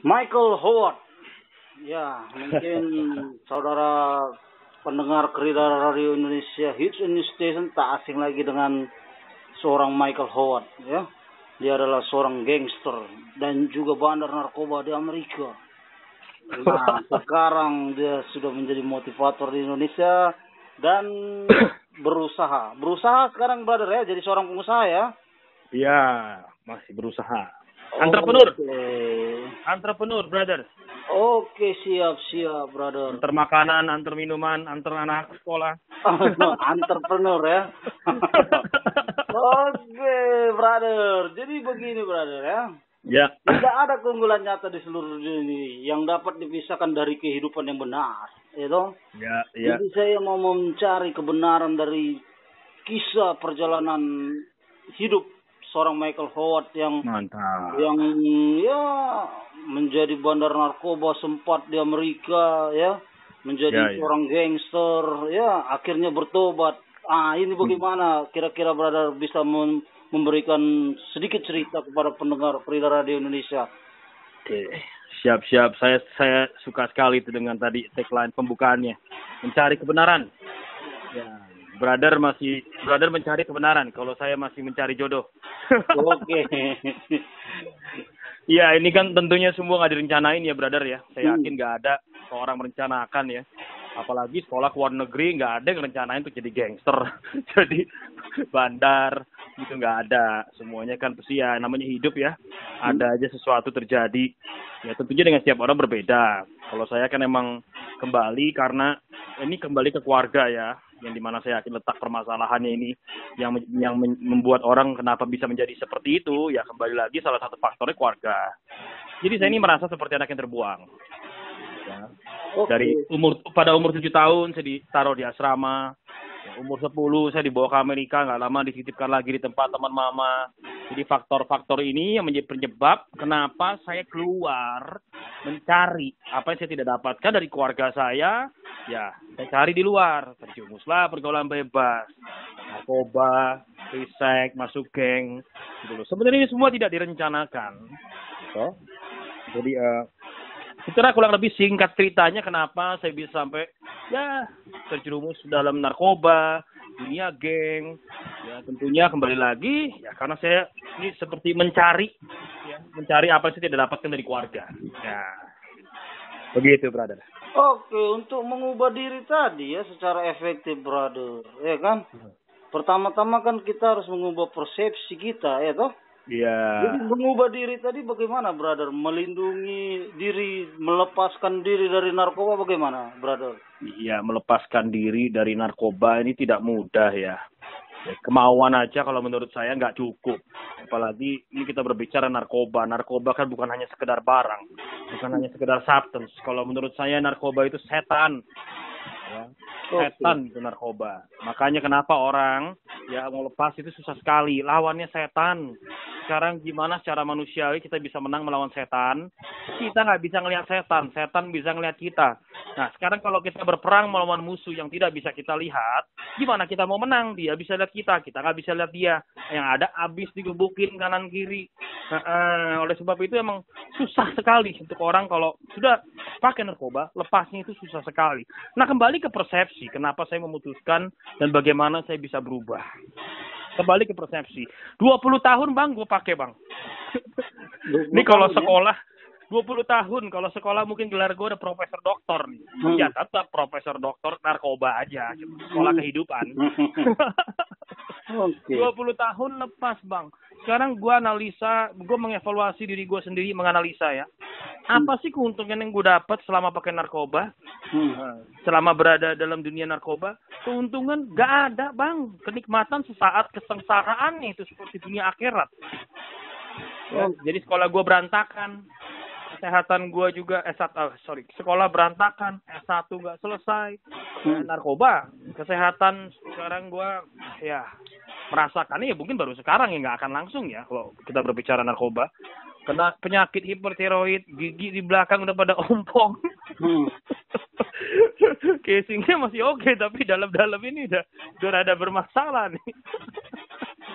Michael Howard. Ya, mungkin saudara pendengar Kerida Radio Indonesia Hits and News Station tak asing lagi dengan seorang Michael Howard. Ya, dia adalah seorang gangster dan juga bandar narkoba di Amerika. Nah, sekarang dia sudah menjadi motivator di Indonesia dan berusaha sekarang brother ya, jadi seorang pengusaha ya. Iya, masih berusaha. Entrepreneur. Entrepreneur, brother. Oke, siap, brother. Antar makanan, antar minuman, antar anak sekolah. Entrepreneur ya. Oke, brother. Jadi begini, brother ya. Ya. Tidak ada keunggulan nyata di seluruh dunia ini yang dapat dipisahkan dari kehidupan yang benar, itu. Ya. Jadi saya mau mencari kebenaran dari kisah perjalanan hidup seorang Michael Howard yang mantap, yang ya menjadi bandar narkoba sempat di Amerika ya, menjadi seorang gangster ya, akhirnya bertobat. Ini bagaimana kira-kira brother bisa memberikan sedikit cerita kepada pendengar Kerida Radio Indonesia? Oke, siap. Saya suka sekali itu dengan tadi tagline pembukaannya, mencari kebenaran. Ya. Brother mencari kebenaran, kalau saya masih mencari jodoh. Oke. Iya, ini kan tentunya semua nggak direncanain ya, brother ya. Saya yakin nggak ada seorang merencanakan ya. Apalagi sekolah ke luar negeri nggak ada yang rencanain untuk jadi gangster, jadi bandar gitu, nggak ada. Semuanya kan pasti ya namanya hidup ya. Ada aja sesuatu terjadi. Ya tentunya dengan setiap orang berbeda. Kalau saya kan emang kembali karena ini kembali ke keluarga ya, yang dimana saya yakin letak permasalahannya ini yang membuat orang kenapa bisa menjadi seperti itu ya, kembali lagi salah satu faktornya keluarga. Jadi saya ini merasa seperti anak yang terbuang ya. Dari pada umur 7 tahun saya ditaruh di asrama, umur 10 saya dibawa ke Amerika, nggak lama dititipkan lagi di tempat teman mama. Jadi faktor-faktor ini yang menjadi penyebab kenapa saya keluar mencari apa yang saya tidak dapatkan dari keluarga saya. Ya, saya cari di luar, terjumuslah pergaulan bebas, narkoba, seks, masuk geng, gitu loh. Sebenarnya ini semua tidak direncanakan. Gitu. Jadi, secara kurang lebih singkat ceritanya kenapa saya bisa sampai ya terjerumus dalam narkoba, dunia geng. Ya, tentunya kembali lagi ya karena saya ini seperti mencari apa yang saya tidak dapatkan dari keluarga. Ya. Begitu, brother. Oke, untuk mengubah diri tadi ya secara efektif, brother, ya kan? Pertama-tama kan kita harus mengubah persepsi kita, ya toh? Iya. Jadi mengubah diri tadi bagaimana, brother? Melindungi diri, melepaskan diri dari narkoba bagaimana, brother? Iya, melepaskan diri dari narkoba ini tidak mudah ya. Kemauan aja kalau menurut saya nggak cukup. Apalagi ini kita berbicara narkoba. Narkoba kan bukan hanya sekedar barang, bukan hanya sekedar substance. Kalau menurut saya narkoba itu setan. Ya. Setan itu narkoba. Makanya kenapa orang ya mau lepas itu susah sekali. Lawannya setan. Sekarang gimana secara manusiawi kita bisa menang melawan setan? Kita nggak bisa ngelihat setan. Setan bisa ngelihat kita. Nah sekarang kalau kita berperang melawan musuh yang tidak bisa kita lihat, gimana kita mau menang? Dia bisa lihat kita nggak bisa lihat dia. Yang ada abis digebukin kanan kiri. Oleh sebab itu emang susah sekali untuk orang kalau sudah pakai narkoba, lepasnya itu susah sekali. Nah kembali ke persepsi, kenapa saya memutuskan dan bagaimana saya bisa berubah. Kembali ke persepsi. 20 tahun bang, gue pakai bang. Ini kalau sekolah, 20 tahun. Kalau sekolah mungkin gelar gue udah profesor doktor nih. Ya tetap profesor doktor narkoba aja. Sekolah kehidupan. 20 tahun lepas bang. Sekarang gue analisa, gue mengevaluasi diri gue sendiri, menganalisa ya. Apa sih keuntungan yang gue dapat selama pakai narkoba? Selama berada dalam dunia narkoba, keuntungan gak ada bang. Kenikmatan sesaat, kesengsaraan itu seperti dunia akhirat. Ya, jadi sekolah gue berantakan, kesehatan gue juga sekolah berantakan, S1 gak selesai, narkoba, kesehatan sekarang gue ya merasakan ya mungkin baru sekarang ya, nggak akan langsung ya kalau kita berbicara narkoba. Kena penyakit hipertiroid, gigi di belakang udah pada ompong. Casingnya masih oke, tapi dalam-dalam ini udah rada bermasalah nih.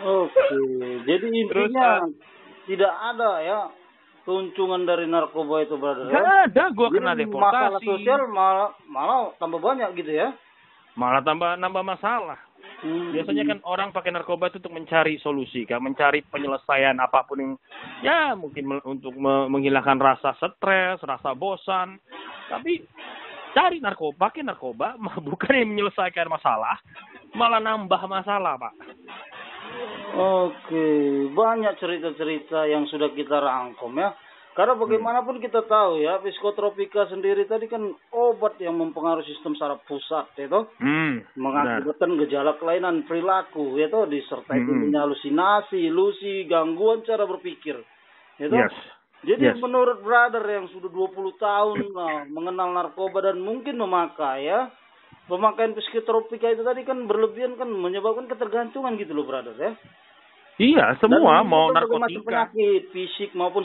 Oke, jadi intinya tidak ada ya keuntungan dari narkoba itu, brother? Gak ada, gue kena Jadi deportasi. masalah sosial malah tambah banyak gitu ya? Malah nambah masalah. Biasanya kan orang pakai narkoba itu untuk mencari solusi, kan, mencari penyelesaian apapun yang ya mungkin untuk menghilangkan rasa stres, rasa bosan. Tapi pakai narkoba bukan yang menyelesaikan masalah, malah nambah masalah, Pak. Oke, banyak cerita-cerita yang sudah kita rangkum ya. Karena bagaimanapun kita tahu ya, psikotropika sendiri tadi kan obat yang mempengaruhi sistem saraf pusat, itu mengakibatkan gejala kelainan perilaku, itu disertai dengan halusinasi, ilusi, gangguan cara berpikir, itu. Yes. Jadi menurut brother yang sudah 20 tahun mengenal narkoba dan mungkin memakai ya, pemakaian psikotropika itu tadi kan berlebihan kan menyebabkan ketergantungan gitu loh, brother ya. Iya, semua dan mau narkotika, penyakit fisik maupun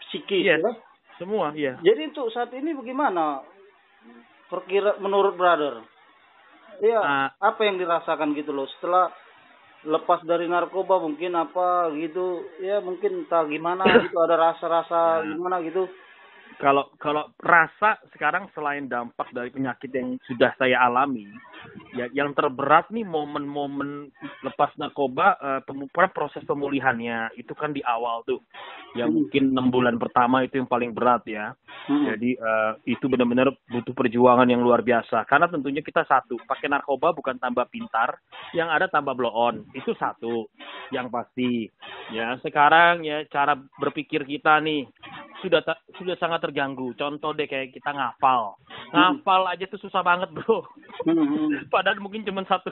psikis, yes, ya. Semua, iya. Jadi untuk saat ini bagaimana menurut brother? Ya, apa yang dirasakan gitu loh setelah lepas dari narkoba mungkin apa gitu, ya mungkin entah gimana gitu, ada rasa-rasa gimana gitu. Kalau rasa sekarang selain dampak dari penyakit yang sudah saya alami, ya yang terberat nih momen-momen lepas narkoba, proses pemulihannya itu kan di awal tuh, yang mungkin 6 bulan pertama itu yang paling berat ya. Jadi itu benar-benar butuh perjuangan yang luar biasa. Karena tentunya kita satu, pakai narkoba bukan tambah pintar, yang ada tambah blow on. Itu satu yang pasti. Ya sekarang ya cara berpikir kita nih sudah sangat terganggu. Contoh deh kayak kita ngafal aja tuh susah banget, bro. Padahal mungkin cuma satu,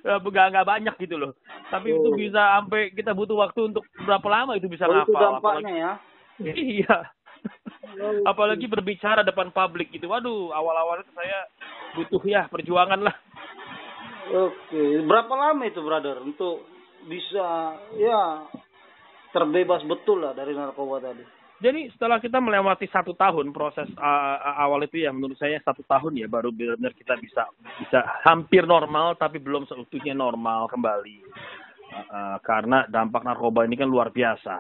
nggak banyak gitu loh. Tapi itu bisa sampai kita butuh waktu untuk berapa lama itu bisa ngafal. Itu dampaknya ya. Iya. Apalagi berbicara depan publik gitu. Waduh, awal-awal itu saya butuh ya perjuangan lah. Oke, berapa lama itu brother untuk bisa ya terbebas betul lah dari narkoba tadi? Jadi setelah kita melewati 1 tahun proses awal itu ya menurut saya 1 tahun ya baru benar-benar kita bisa hampir normal tapi belum seutuhnya normal kembali. Karena dampak narkoba ini kan luar biasa.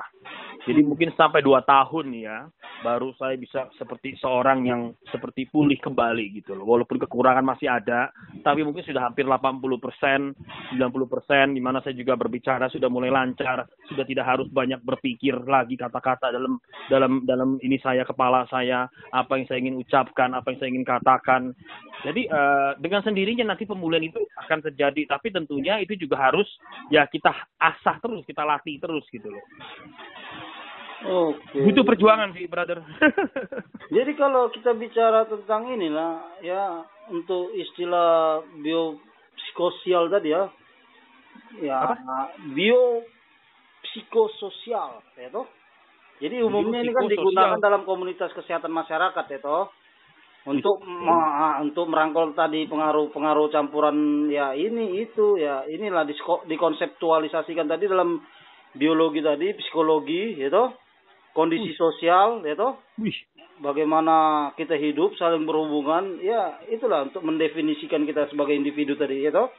Jadi mungkin sampai 2 tahun ya baru saya bisa seperti seorang yang seperti pulih kembali gitu loh. Walaupun kekurangan masih ada, tapi mungkin sudah hampir 80%, 90%, di mana saya juga berbicara sudah mulai lancar, sudah tidak harus banyak berpikir lagi kata-kata dalam ini kepala saya, apa yang saya ingin ucapkan, apa yang saya ingin katakan. Jadi dengan sendirinya nanti pemulihan itu akan terjadi, tapi tentunya itu juga harus ya kita asah terus, kita latih terus gitu loh. Oke. Butuh perjuangan sih, brother. Jadi kalau kita bicara tentang inilah ya untuk istilah biopsikososial tadi ya. Ya, biopsikososial ya toh. Jadi umumnya ini kan digunakan dalam komunitas kesehatan masyarakat ya toh. Untuk merangkul tadi pengaruh campuran ya ini itu ya inilah dikonseptualisasikan tadi dalam biologi tadi, psikologi ya toh. Kondisi sosial, ya toh, bagaimana kita hidup, saling berhubungan, ya itulah untuk mendefinisikan kita sebagai individu tadi, ya toh.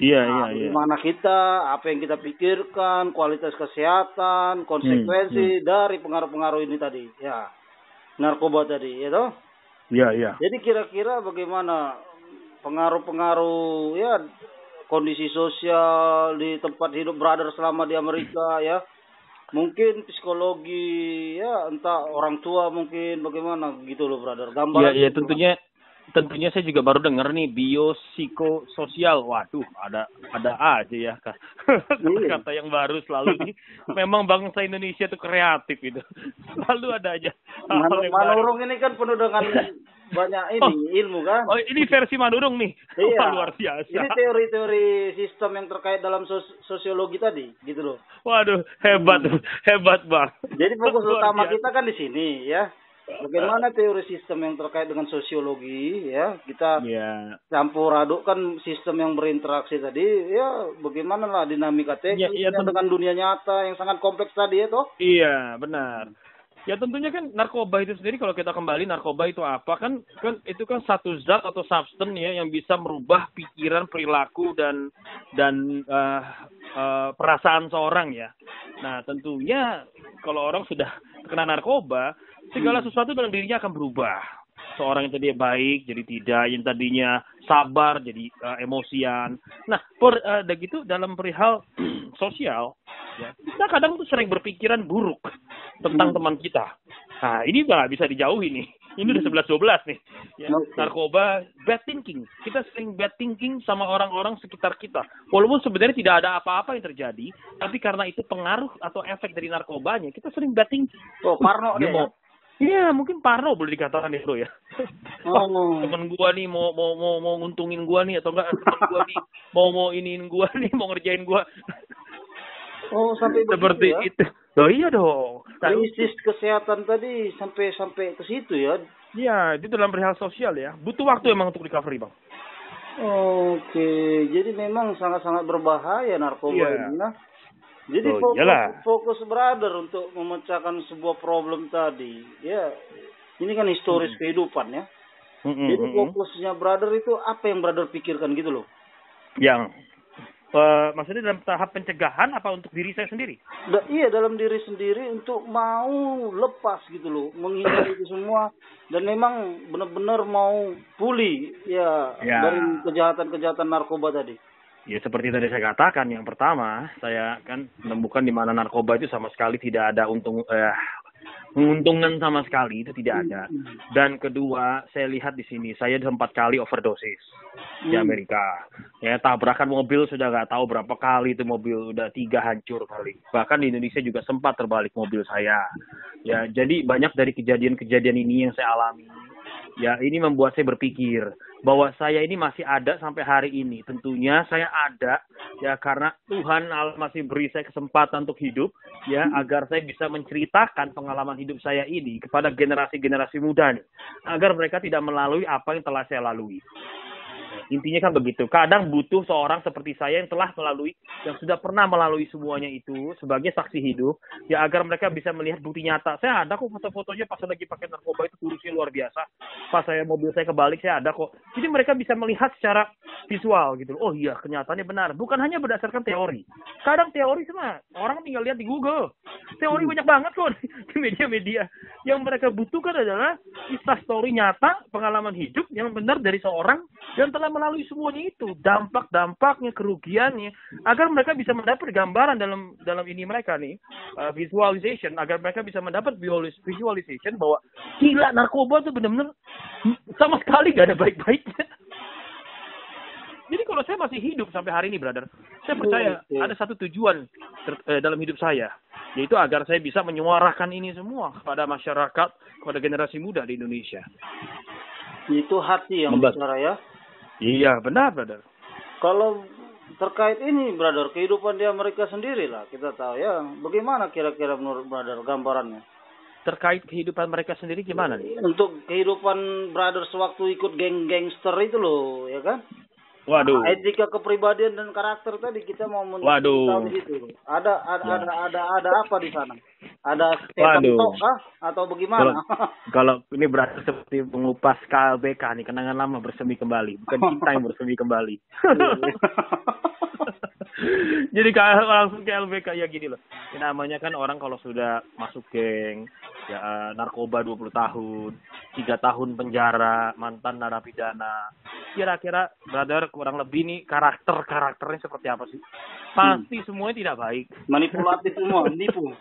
Iya. Bagaimana kita, apa yang kita pikirkan, kualitas kesehatan, konsekuensi dari pengaruh-pengaruh ini tadi, ya, narkoba tadi, ya toh. Iya. Jadi kira-kira bagaimana pengaruh-pengaruh, ya, kondisi sosial di tempat hidup brother selama di Amerika, ya. Mungkin psikologi ya entah orang tua mungkin bagaimana gitu loh brother. Gambaran. Ya tentunya saya juga baru dengar nih biopsikososial. Waduh, ada aja ya kata-kata yang baru selalu nih. Memang bangsa Indonesia itu kreatif itu. Selalu ada aja. Manurung ini kan penuh dengan banyak ilmu kan. Oh, ini versi Manurung nih. Iya. Luar biasa. Ini teori-teori sistem yang terkait dalam sosiologi tadi, gitu loh. Waduh, hebat Bang. Jadi fokus utama kita kan di sini ya. Bagaimana teori sistem yang terkait dengan sosiologi ya, kita campur adukkan sistem yang berinteraksi tadi ya, bagaimana lah dinamika teknis dengan dunia nyata yang sangat kompleks tadi ya toh. Iya, benar. Ya tentunya kan narkoba itu sendiri kalau kita kembali narkoba itu apa kan itu kan satu zat atau substance ya yang bisa merubah pikiran, perilaku dan perasaan seorang ya. Nah tentunya kalau orang sudah kena narkoba segala sesuatu dalam dirinya akan berubah. Seorang yang tadinya baik jadi tidak, yang tadinya sabar jadi emosian. Nah, gitu dalam perihal sosial, ya, kita kadang tuh sering berpikiran buruk tentang teman kita. Nah, ini nggak bisa dijauhi nih. Ini udah 11-12 nih. Ya, narkoba, bad thinking. Kita sering bad thinking sama orang-orang sekitar kita. Walaupun sebenarnya tidak ada apa-apa yang terjadi, tapi karena itu pengaruh atau efek dari narkobanya, kita sering bad thinking. Oh, parno deh. Iya, mungkin parno boleh dikatakan ya, bro ya. Temen gua nih mau nguntungin gua nih, atau enggak temen gua nih mau iniin gua nih, mau ngerjain gua. Oh, sampai seperti ya? Itu. Oh iya dong. Krisis kesehatan tadi sampai ke situ ya. Iya, itu dalam perihal sosial ya. Butuh waktu emang untuk recovery, Bang. Oke, jadi memang sangat-sangat berbahaya narkoba ini. Nah, jadi fokus brother untuk memecahkan sebuah problem tadi. Ya, ini kan historis kehidupan ya. Jadi fokusnya brother itu apa yang brother pikirkan gitu loh. Yang maksudnya dalam tahap pencegahan apa untuk diri saya sendiri? Iya, dalam diri sendiri untuk mau lepas gitu loh, menghindari itu semua dan memang benar-benar mau pulih ya dari kejahatan-kejahatan narkoba tadi. Ya seperti tadi saya katakan, yang pertama saya kan menemukan di mana narkoba itu sama sekali tidak ada menguntungkan sama sekali, itu tidak ada. Dan kedua, saya lihat di sini, saya 4 kali overdosis di Amerika. Ya, tabrakan mobil sudah nggak tahu berapa kali itu mobil, udah 3 hancur kali. Bahkan di Indonesia juga sempat terbalik mobil saya. Ya, jadi banyak dari kejadian-kejadian ini yang saya alami. Ya, ini membuat saya berpikir bahwa saya ini masih ada sampai hari ini. Tentunya saya ada ya karena Tuhan Allah masih beri saya kesempatan untuk hidup ya, agar saya bisa menceritakan pengalaman hidup saya ini kepada generasi-generasi muda nih, agar mereka tidak melalui apa yang telah saya lalui. Intinya kan begitu. Kadang butuh seorang seperti saya yang telah melalui, yang sudah pernah melalui semuanya itu sebagai saksi hidup, ya agar mereka bisa melihat bukti nyata. Saya ada kok foto-fotonya pas lagi pakai narkoba itu kurusnya luar biasa. Pas mobil saya kebalik, saya ada kok. Jadi mereka bisa melihat secara visual gitu. Oh iya, kenyataannya benar. Bukan hanya berdasarkan teori. Kadang teori semua orang tinggal lihat di Google. Teori banyak banget kok di media-media. Yang mereka butuhkan adalah kisah story nyata, pengalaman hidup yang benar dari seorang yang telah melalui semuanya itu, dampak-dampaknya, kerugiannya, agar mereka bisa mendapat gambaran dalam ini mereka nih, visualization, agar mereka bisa mendapat visualization bahwa gila, narkoba itu benar-benar sama sekali gak ada baik-baiknya. Jadi kalau saya masih hidup sampai hari ini, brother, saya percaya ada satu tujuan dalam hidup saya, yaitu agar saya bisa menyuarakan ini semua kepada masyarakat, kepada generasi muda di Indonesia. Itu hati yang bicara ya. Iya, benar, brother. Kalau terkait ini, brother, kehidupan di Amerika sendiri lah, kita tahu ya. Bagaimana kira-kira menurut brother gambarannya? Terkait kehidupan mereka sendiri gimana nih? Untuk kehidupan brother sewaktu ikut geng-gangster itu loh, ya kan? Waduh. Etika kepribadian dan karakter tadi kita mau tahu gitu. Ada apa di sana? Ada tok kah atau bagaimana? Kalau ini berarti seperti mengupas KLBK nih, kenangan lama bersemi kembali, bukan kita yang bersemi kembali. Jadi langsung ke LBK ya gini loh. Ini namanya kan orang kalau sudah masuk geng, ya narkoba 20 tahun, 3 tahun penjara, mantan narapidana. Kira-kira brother kurang lebih nih karakternya seperti apa sih? Pasti semuanya tidak baik. Manipulatif semua, nipu.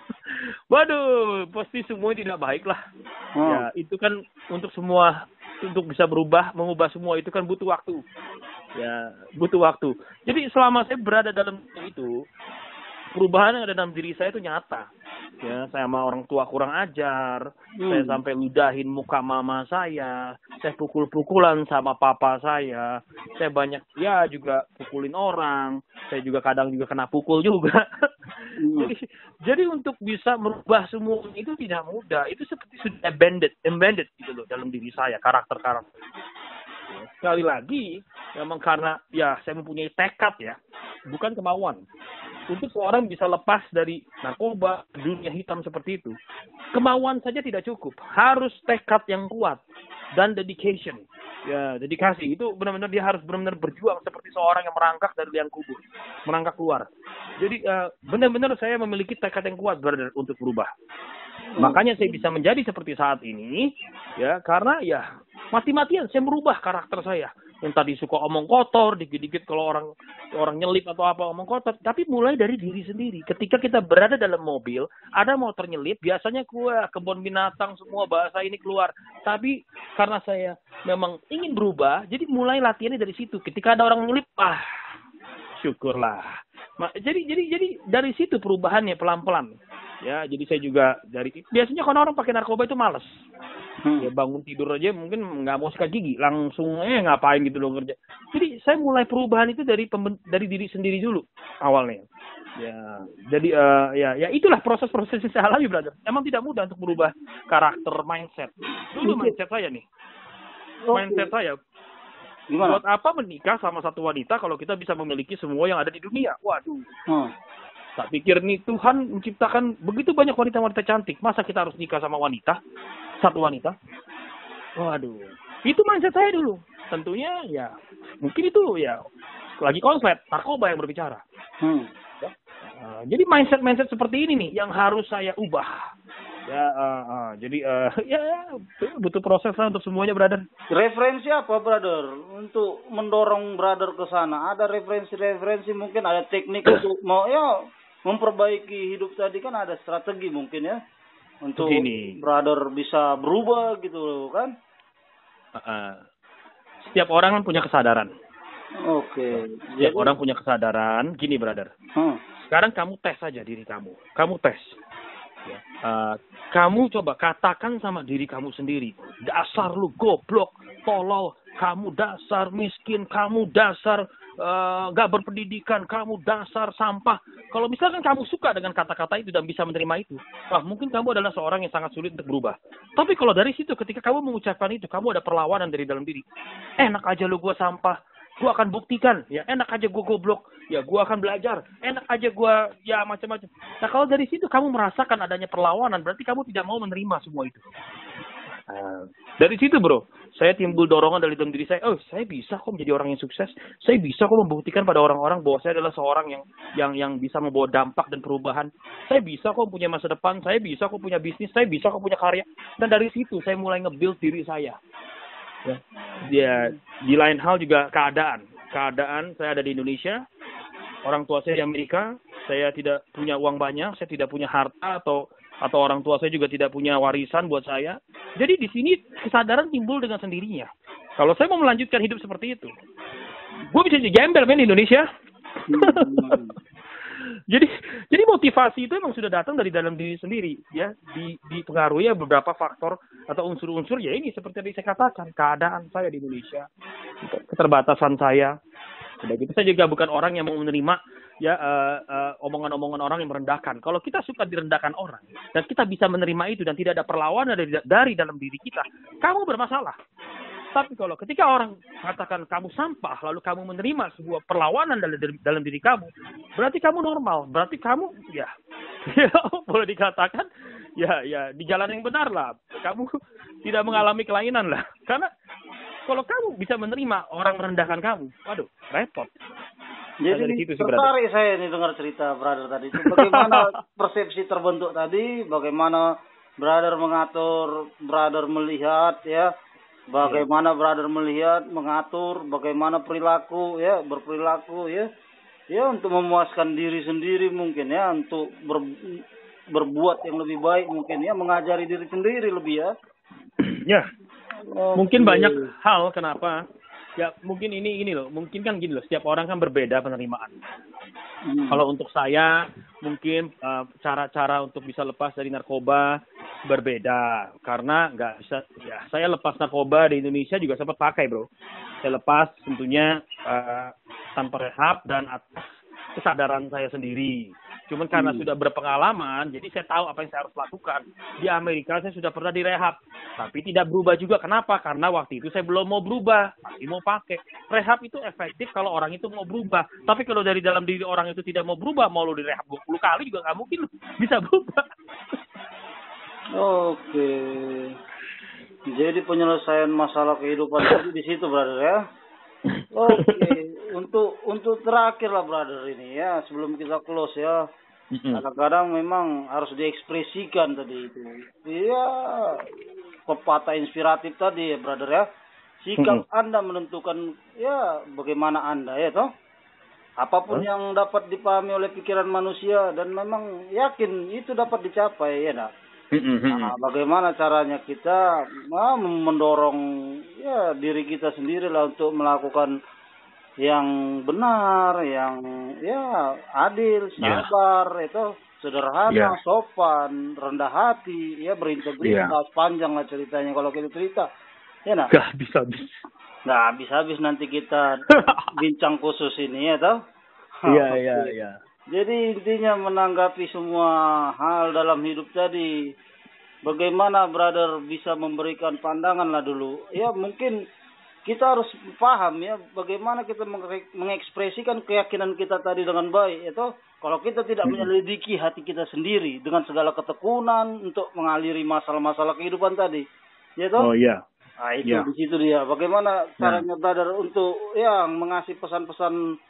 Waduh, pasti semuanya tidak baik lah. Ya, itu kan untuk bisa mengubah semua itu kan butuh waktu. Ya, butuh waktu. Jadi selama saya berada dalam itu, perubahan yang ada dalam diri saya itu nyata. Ya, saya sama orang tua kurang ajar, saya sampai ludahin muka mama saya pukul-pukulan sama papa saya banyak juga pukulin orang, saya juga kadang juga kena pukul juga. Jadi untuk bisa merubah semua itu tidak mudah. Itu seperti sudah embedded gitu loh dalam diri saya, karakter. Sekali lagi, memang karena saya mempunyai tekad ya, bukan kemauan. Untuk seorang bisa lepas dari narkoba, dunia hitam seperti itu, kemauan saja tidak cukup. Harus tekad yang kuat dan dedication. Ya, dedikasi itu benar-benar dia harus benar-benar berjuang seperti seorang yang merangkak dari liang kubur, merangkak keluar. Jadi benar-benar saya memiliki tekad yang kuat, brother, untuk berubah. Makanya saya bisa menjadi seperti saat ini, ya, karena ya mati-matian saya merubah karakter saya. Yang tadi suka omong kotor, dikit-dikit kalau orang nyelip atau apa omong kotor, tapi mulai dari diri sendiri. Ketika kita berada dalam mobil, ada motor nyelip, biasanya kebun binatang semua bahasa ini keluar. Tapi karena saya memang ingin berubah, jadi mulai latihannya dari situ. Ketika ada orang nyelip, syukurlah. Jadi dari situ perubahannya pelan-pelan. Ya, jadi saya juga biasanya kalau orang pakai narkoba itu malas. Ya bangun tidur aja mungkin nggak mau sikat gigi, langsung ngapain gitu loh kerja. Jadi saya mulai perubahan itu dari diri sendiri dulu awalnya. Ya, jadi ya itulah proses-proses yang saya alami, brother. Emang tidak mudah untuk merubah karakter mindset. Dulu mindset saya nih. Mindset saya, gimana? Buat apa menikah sama satu wanita kalau kita bisa memiliki semua yang ada di dunia? Waduh. Tak pikir nih Tuhan menciptakan begitu banyak wanita-wanita cantik. Masa kita harus nikah sama satu wanita? Waduh. Itu mindset saya dulu. Tentunya ya mungkin itu ya lagi konslet narkoba yang berbicara. Jadi mindset seperti ini nih yang harus saya ubah. Jadi butuh proses lah untuk semuanya, brother. Referensi apa, brother, untuk mendorong brother ke sana? Ada referensi mungkin, ada teknik untuk memperbaiki hidup tadi, kan ada strategi mungkin ya untuk brother bisa berubah gitu kan? Setiap orang kan punya kesadaran. Oke. Setiap orang punya kesadaran. Gini, brother. Sekarang kamu tes saja diri kamu. Kamu tes. Kamu coba katakan sama diri kamu sendiri, dasar lu goblok, tolol, kamu dasar miskin, kamu dasar gak berpendidikan, kamu dasar sampah. Kalau misalkan kamu suka dengan kata-kata itu dan bisa menerima itu, mungkin kamu adalah seorang yang sangat sulit untuk berubah. Tapi kalau dari situ ketika kamu mengucapkan itu, kamu ada perlawanan dari dalam diri. Enak aja lu gua sampah, gua akan buktikan. Ya enak aja gua goblok, ya gua akan belajar. Enak aja gua ya macam-macam. Nah kalau dari situ kamu merasakan adanya perlawanan, berarti kamu tidak mau menerima semua itu. Dari situ, bro, saya timbul dorongan dari dalam diri saya. Saya bisa kok menjadi orang yang sukses. Saya bisa kok membuktikan pada orang-orang bahwa saya adalah seorang yang bisa membawa dampak dan perubahan. Saya bisa kok punya masa depan. Saya bisa kok punya bisnis. Saya bisa kok punya karya. Dan dari situ saya mulai nge-build diri saya. Ya, di lain hal juga keadaan saya ada di Indonesia, orang tua saya di Amerika, saya tidak punya uang banyak, saya tidak punya harta atau orang tua saya juga tidak punya warisan buat saya. Jadi di sini kesadaran timbul dengan sendirinya. Kalau saya mau melanjutkan hidup seperti itu, gue bisa jadi gembel di Indonesia. Jadi motivasi itu memang sudah datang dari dalam diri sendiri, ya. Dipengaruhi beberapa faktor atau unsur-unsur, ya ini seperti yang saya katakan, keadaan saya di Indonesia, keterbatasan saya. Sudah gitu saya juga bukan orang yang mau menerima omongan-omongan orang yang merendahkan. Kalau kita suka direndahkan orang dan kita bisa menerima itu dan tidak ada perlawanan dari dalam diri kita, kamu bermasalah. Tapi kalau ketika orang katakan kamu sampah, lalu kamu menerima sebuah perlawanan dalam diri kamu, berarti kamu normal. Berarti kamu ya boleh dikatakan ya di jalan yang benar lah. Kamu tidak mengalami kelainan lah. Karena kalau kamu bisa menerima orang merendahkan kamu, waduh, repot. Jadi tertarik saya nih dengar cerita brother tadi. Bagaimana persepsi terbentuk tadi, bagaimana brother mengatur, brother melihat ya. Bagaimana brother melihat, mengatur, bagaimana berperilaku ya untuk memuaskan diri sendiri mungkin ya, untuk berbuat yang lebih baik mungkin ya, mengajari diri sendiri lebih ya. Ya. Mungkin banyak hal kenapa. Ya mungkin ini loh, mungkin kan gini loh, setiap orang kan berbeda penerimaan. Kalau untuk saya mungkin cara-cara untuk bisa lepas dari narkoba berbeda, karena nggak bisa ya, saya lepas narkoba di Indonesia juga sempat pakai, bro. Saya lepas tentunya tanpa rehab dan atas kesadaran saya sendiri. Cuman karena sudah berpengalaman, jadi saya tahu apa yang saya harus lakukan. Di Amerika saya sudah pernah direhab, tapi tidak berubah juga. Kenapa? Karena waktu itu saya belum mau berubah, masih mau pakai. Rehab itu efektif kalau orang itu mau berubah. Tapi kalau dari dalam diri orang itu tidak mau berubah, mau lo direhab 20 kali juga nggak mungkin bisa berubah. Oke. Jadi penyelesaian masalah kehidupan di situ, brother ya. Oke. Untuk terakhir lah, brother, ini ya, sebelum kita close ya. Kadang-kadang memang harus diekspresikan tadi itu. Iya, pepatah inspiratif tadi ya, brother ya. Sikap Anda menentukan ya bagaimana Anda ya toh. Apapun yang dapat dipahami oleh pikiran manusia dan memang yakin itu dapat dicapai ya nak. Nah, bagaimana caranya kita mendorong ya diri kita sendiri lah untuk melakukan yang benar, yang ya adil, sabar, itu sederhana, sopan, rendah hati, ya berintegritas, panjang lah ceritanya kalau kita cerita. Ya nak? Gak habis-habis. Nggak habis-habis nanti kita bincang khusus ini ya toh. Iya. Jadi intinya menanggapi semua hal dalam hidup tadi, bagaimana brother bisa memberikan pandangan lah dulu. Ya mungkin kita harus paham ya bagaimana kita mengekspresikan keyakinan kita tadi dengan baik. Itu kalau kita tidak menyelidiki hati kita sendiri dengan segala ketekunan untuk mengaliri masalah-masalah kehidupan tadi. Ya toh? Oh iya. Nah, itu di situ dia. Bagaimana caranya brother untuk yang mengasih pesan-pesan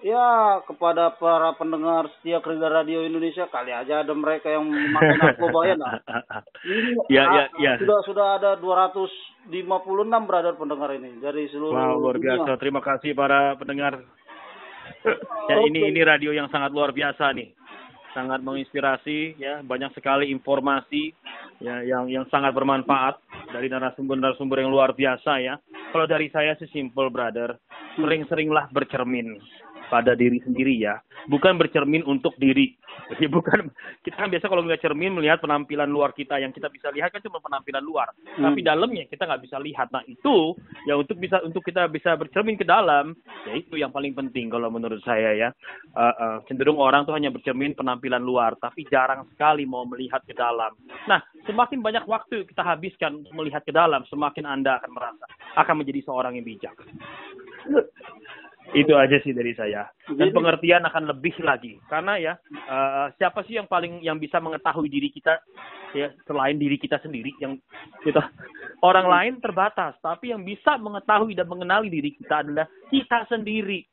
ya kepada para pendengar setia Krida Radio Indonesia. Kali aja ada mereka yang memakai narkoba ya. Nah. Ini sudah ada 256 brother pendengar ini dari seluruh luar biasa. Terima kasih para pendengar. Ya, ini radio yang sangat luar biasa nih. Sangat menginspirasi ya, banyak sekali informasi ya yang sangat bermanfaat dari narasumber-narasumber yang luar biasa ya. Kalau dari saya sih simple brother, sering-seringlah bercermin pada diri sendiri ya, bukan bercermin untuk diri. Jadi bukan, kita kan biasa kalau ngeliat cermin melihat penampilan luar kita, yang kita bisa lihat kan cuma penampilan luar, tapi dalamnya kita nggak bisa lihat. Nah itu ya untuk kita bisa bercermin ke dalam, ya itu yang paling penting kalau menurut saya ya. Cenderung orang tuh hanya bercermin penampilan luar, tapi jarang sekali mau melihat ke dalam. Nah semakin banyak waktu kita habiskan untuk melihat ke dalam, semakin Anda akan merasa akan menjadi seorang yang bijak. Itu aja sih dari saya. Dan pengertian akan lebih lagi. Karena ya siapa sih yang bisa mengetahui diri kita ya selain diri kita sendiri, yang kita orang lain terbatas, tapi yang bisa mengetahui dan mengenali diri kita adalah kita sendiri.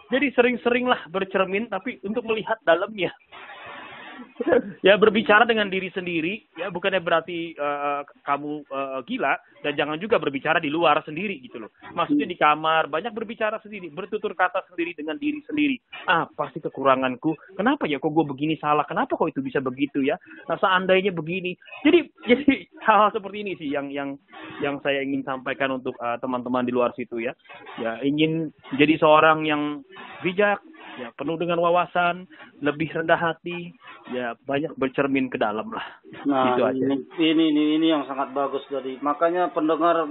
Jadi sering-seringlah bercermin tapi untuk melihat dalamnya. Ya berbicara dengan diri sendiri ya bukannya berarti kamu gila, dan jangan juga berbicara di luar sendiri gitu loh. Maksudnya di kamar banyak berbicara sendiri, bertutur kata sendiri dengan diri sendiri. Pasti kekuranganku, kenapa ya kok gue begini salah, kenapa kok itu bisa begitu ya, nah seandainya begini. Jadi hal-hal seperti ini sih yang saya ingin sampaikan untuk teman-teman di luar situ ya. Ya ingin jadi seorang yang bijak, ya penuh dengan wawasan, lebih rendah hati, ya banyak bercermin ke dalam lah. Nah, itu aja. Ini yang sangat bagus tadi. Makanya pendengar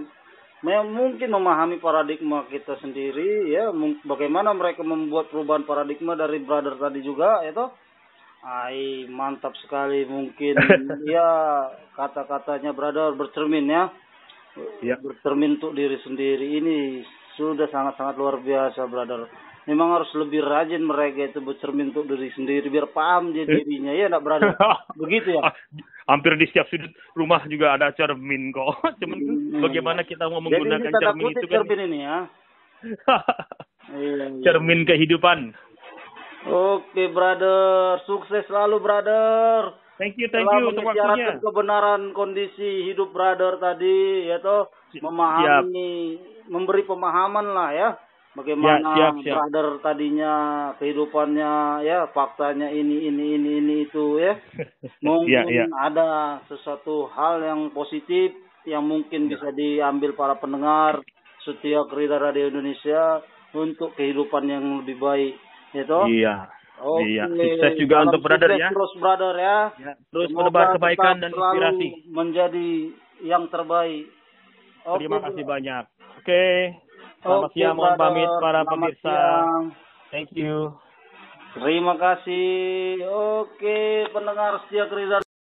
mungkin memahami paradigma kita sendiri ya, bagaimana mereka membuat perubahan paradigma dari brother tadi juga itu. Mantap sekali mungkin ya kata-katanya brother bercermin ya. Bercermin untuk diri sendiri ini sudah sangat-sangat luar biasa brother. Memang harus lebih rajin mereka itu bercermin untuk diri sendiri biar paham dia dirinya ya nak brother. Begitu ya. Hampir di setiap sudut rumah juga ada cermin kok. Cuman bagaimana kita mau menggunakan cermin itu kan. Cermin ini ya. Cermin kehidupan. Oke brother, sukses selalu brother. Thank you untuk waktunya. Kebenaran kondisi hidup brother tadi ya toh, memahami, memberi pemahaman lah ya. Bagaimana brother tadinya kehidupannya ya, faktanya ini itu ya. Mungkin ada sesuatu hal yang positif yang mungkin bisa diambil para pendengar setia Krida Radio Indonesia untuk kehidupan yang lebih baik gitu. Iya. Sukses juga untuk brother ya. Terus brother ya. Terus menebar kebaikan dan inspirasi menjadi yang terbaik. Terima kasih banyak. Oke. Selamat siang, mohon pamit para pemirsa. Thank you. Terima kasih. Oke, pendengar setia Krida